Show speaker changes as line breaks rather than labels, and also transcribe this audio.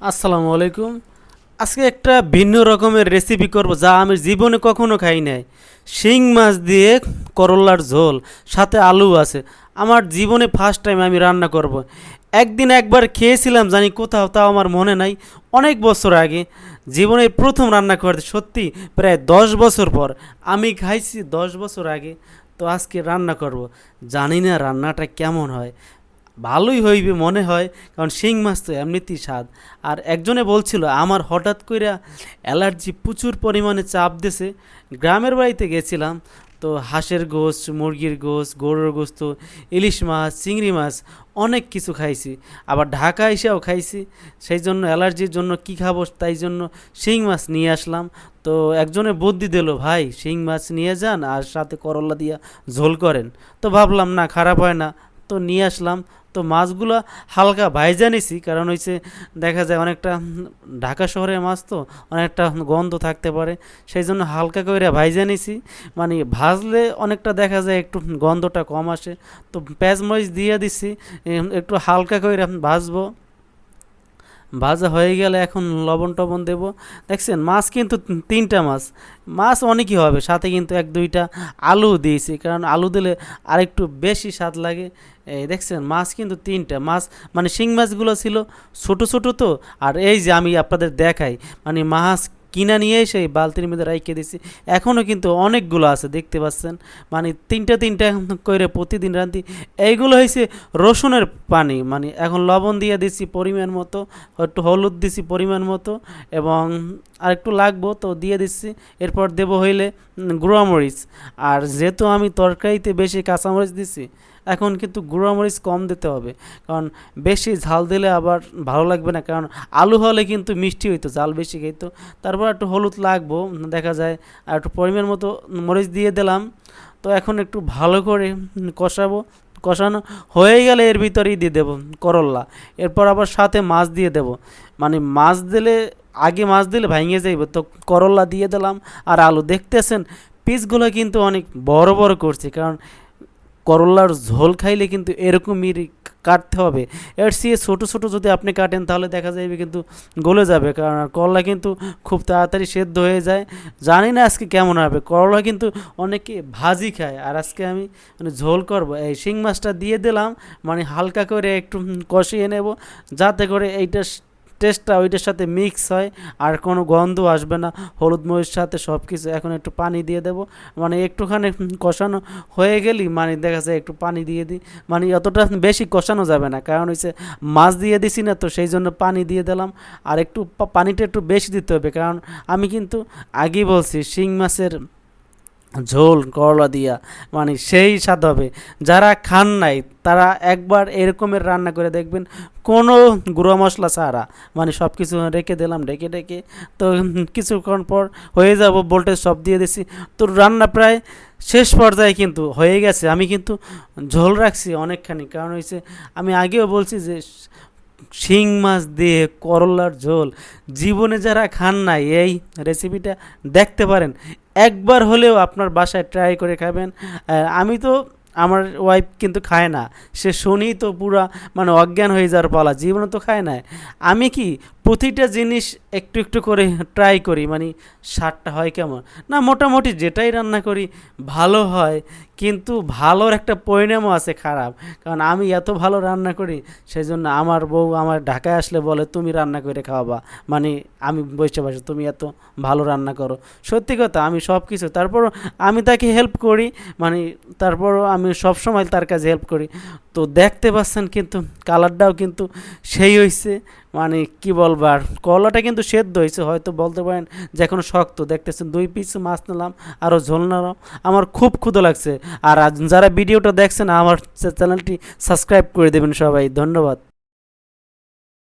আসসালামু আলাইকুম। আজকে একটা ভিন্ন রকমের রেসিপি করব যা আমি জীবনে কখনো খাই নাই। শিং মাছ দিয়ে করল্লার ঝোল, সাথে আলু আছে। আমার জীবনে ফার্স্ট টাইম আমি রান্না করব। একদিন একবার খেয়েছিলাম জানি কোথাও, তাও আমার মনে নাই, অনেক বছর আগে। জীবনের প্রথম রান্না করতে সত্যি প্রায় 10 বছর পর আমি খাইছি, 10 বছর আগে। তো আজকে রান্না করব, জানি না রান্নাটা কেমন হয়। ভালোই হইবে মনে হয়, কারণ শিং মাছ তো এমনিতেই স্বাদ। আর একজনে বলছিল আমার হঠাৎ কইরা অ্যালার্জি প্রচুর পরিমাণে চাপ দিছে। গ্রামের বাড়িতে গেছিলাম, তো হাঁসের গোশত, মুরগির গোশত, গরুর গোশত, ইলিশ মাছ, চিংড়ি মাছ, অনেক কিছু খাইছি। আবার ঢাকা এসেও খাইছি। সেই জন্য অ্যালার্জির জন্য কি খাবো, তাই জন্য শিং মাছ নিয়ে আসলাম। তো একজনে বুদ্ধি দিল, ভাই শিং মাছ নিয়ে যান আর সাথে করলা দিয়া ঝোল করেন। তো ভাবলাম না, খারাপ হয় না, তো নিয়ে আসলাম। তো মাছগুলো হালকা ভাইজা নিছি, কারণ হচ্ছে দেখা যায় অনেকটা ঢাকা শহরের মাছ তো অনেকটা গন্ধ থাকতে পারে, সেই জন্য হালকা করে ভাইজা নিছি। মানে ভাজলে অনেকটা দেখা যায় একটু গন্ধটা কম আসে। তো পেঁয়াজ মরিচ দিয়ে দিছি, একটু হালকা করে ভাজবো। ভাজা হয়ে গেলে এখন লবণ টবণ দেবো। দেখছেন মাছ কিন্তু তিনটা মাছ, মাছ অনেকই হবে, সাথে কিন্তু এক দুইটা আলু দিয়েছি, কারণ আলু দিলে আরেকটু বেশি স্বাদ লাগে। এই দেখছেন মাছ কিন্তু তিনটা মাছ, মানে শিং মাছগুলো ছিল ছোট ছোট তো। আর এই যে আমি আপনাদের দেখাই, মানে মাছ কিনা নিয়ে এসে বালতির মধ্যে রাইখে দিছি, এখনও কিন্তু অনেকগুলো আছে দেখতে পাচ্ছেন। মানে তিনটা তিনটা করে প্রতিদিন রাঁধি। এইগুলো হয়েছে রসুনের পানি, মানে এখন লবণ দিয়ে দিছি পরিমাণ মতো, একটু হলুদ দিছি পরিমাণ মতো, এবং আর একটু লাগবো তো দিয়ে দিচ্ছি। এরপর দেবো হইলে গুঁড়ামরিচ। আর যেহেতু আমি তরকারিতে বেশি কাঁচামরিচ দিছি, এখন কিন্তু গুঁড়ামরিচ কম দিতে হবে, কারণ বেশি ঝাল দিলে আবার ভালো লাগবে না। কারণ আলু হলে কিন্তু মিষ্টি হইতো, ঝাল বেশি খাইতো। তারপর একটু হলুদ লাগবো দেখা যায়, আর একটু পরিমাণ মতো মরিচ দিয়ে দিলাম। তো এখন একটু ভালো করে কষাবো। কষানো হয়ে গেলে এর ভিতরেই দিয়ে দেবো করল্লা। এরপর আবার সাথে মাছ দিয়ে দেবো। মানে মাছ দিলে, আগে মাছ দিলে ভাঙে যাইব, তো করল্লা দিয়ে দিলাম। আর আলু দেখতেছেন পিসগুলো কিন্তু অনেক বড় বড় করছে, কারণ করলার ঝোল খাইলে কিন্তু এরকমই কাটতে হবে। এর চেয়ে ছোটো ছোটো যদি আপনি কাটেন তাহলে দেখা যাবে কিন্তু গলে যাবে, কারণ করলা কিন্তু খুব তাড়াতাড়ি সেদ্ধ হয়ে যায়। জানি না আজকে কেমন হবে, করলা কিন্তু অনেকে ভাজি খায়, আর আজকে আমি মানে ঝোল করব। এই শিং মাছটা দিয়ে দিলাম, মানে হালকা করে একটু কষিয়ে নেব, যাতে করে এইটা টেস্টটা ওইটার সাথে মিক্স হয়, আর কোনো গন্ধ আসবে না। হলুদ মরিচ সাথে সব কিছু। এখন একটু পানি দিয়ে দেবো, মানে একটুখানি কষানো হয়ে গেলেই মানে দেখা যায় একটু পানি দিয়ে দিই। মানে অতটা বেশি কষানো যাবে না, কারণ হচ্ছে মাছ দিয়ে দিছি না, তো সেই জন্য পানি দিয়ে দিলাম। আর একটু পানিটা একটু বেশি দিতে হবে, কারণ আমি কিন্তু আগেই বলছি শিং মাছের ঝোল করলা দিয়া মানে সেই স্বাদ হবে। যারা খান নাই তারা একবার এরকমের রান্না করে দেখবেন, কোনো গুঁড়ো মশলা ছাড়া। মানে সব কিছু রেখে দিলাম, ঢেকে ঢেকে। তো কিছুক্ষণ পর হয়ে যাব, ভোল্টেজ সব দিয়ে দিছি। তো রান্না প্রায় শেষ পর্যায়ে কিন্তু হয়ে গেছে। আমি কিন্তু ঝোল রাখছি অনেকখানি, কারণ হয়েছে আমি আগেও বলছি যে শিং মাছ দিয়ে করলার ঝোল জীবনে যারা খান নাই, এই রেসিপিটা দেখতে পারেন, একবার হলেও আপনার বাসায় ট্রাই করে খাবেন। আমি তো, আমার ওয়াইফ কিন্তু খায় না, সে শুনেই তো পুরা মানে অজ্ঞান হয়ে যাওয়ার পালা, জীবনে তো খায় না। আমি কি প্রতিটা জিনিস একটু একটু করে ট্রাই করি, মানে স্বাদটা হয় কেমন। না মোটামুটি যেটাই রান্না করি ভালো হয়, কিন্তু ভালোর একটা পরিণামও আছে খারাপ। কারণ আমি এত ভালো রান্না করি, সেই জন্য আমার বউ আমার ঢাকায় আসলে বলে তুমি রান্না করে খাওয়াবা। মানে আমি বসে বসে তুমি এত ভালো রান্না করো। সত্যি কথা, আমি সব কিছু, তারপরও আমি তাকে হেল্প করি। মানে তারপরও আমি সব সময় তার কাছে হেল্প করি। তো দেখতে পাচ্ছেন কিন্তু কালারটাও কিন্তু সেই হয়েছে। মানে কি বলবার, কলাটা কিন্তু সেদ্ধ হয়েছে, হয়তো বলতে পারেন যে এখনো শক্ত। দেখতেছেন 2 পিস মাছ নিলাম, আরও ঝোল নিলাম। আমার খুব ক্ষুধা লাগছে। আর যারা ভিডিওটা দেখছেন আমার চ্যানেলটি সাবস্ক্রাইব করে দেবেন সবাই। ধন্যবাদ।